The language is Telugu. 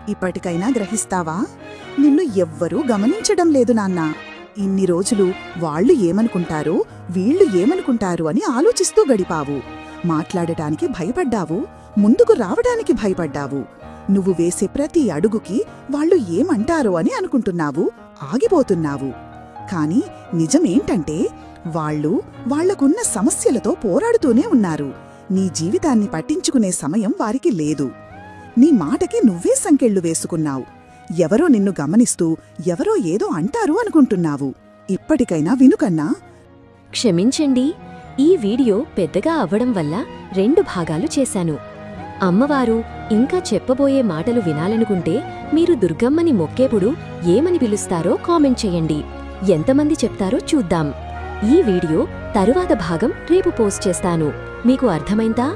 ఇప్పటికైనా గ్రహిస్తావా? నిన్ను ఎవ్వరూ గమనించడం లేదు నాన్నా. ఇన్ని రోజులు వాళ్ళు ఏమనుకుంటారో వీళ్ళు ఏమనుకుంటారు అని ఆలోచిస్తూ గడిపావు. మాట్లాడటానికి భయపడ్డావు, ముందుకు రావడానికి భయపడ్డావు. నువ్వు వేసే ప్రతి అడుగుకి వాళ్ళు ఏమంటారో అని అనుకుంటున్నావు, ఆగిపోతున్నావు. కాని నిజమేంటంటే వాళ్లకున్న సమస్యలతో పోరాడుతూనే ఉన్నారు. నీ జీవితాన్ని పట్టించుకునే సమయం వారికి లేదు. నీ మాటకి నువ్వే సంకెళ్ళు వేసుకున్నావు. ఎవరో నిన్ను గమనిస్తూ ఎవరో ఏదో అంటారు అనుకుంటున్నావు. ఇప్పటికైనా వినుకన్నా. క్షమించండి, ఈ వీడియో పెద్దగా అవ్వడం వల్ల 2 భాగాలు చేశాను. అమ్మవారు ఇంకా చెప్పబోయే మాటలు వినాలనుకుంటే మీరు దుర్గమ్మని మొక్కేపుడు ఏమని పిలుస్తారో కామెంట్ చెయ్యండి. ఎంతమంది చెప్తారో చూద్దాం. ఈ వీడియో తరువాత భాగం రేపు పోస్ట్ చేస్తాను. మీకు అర్థమైందా?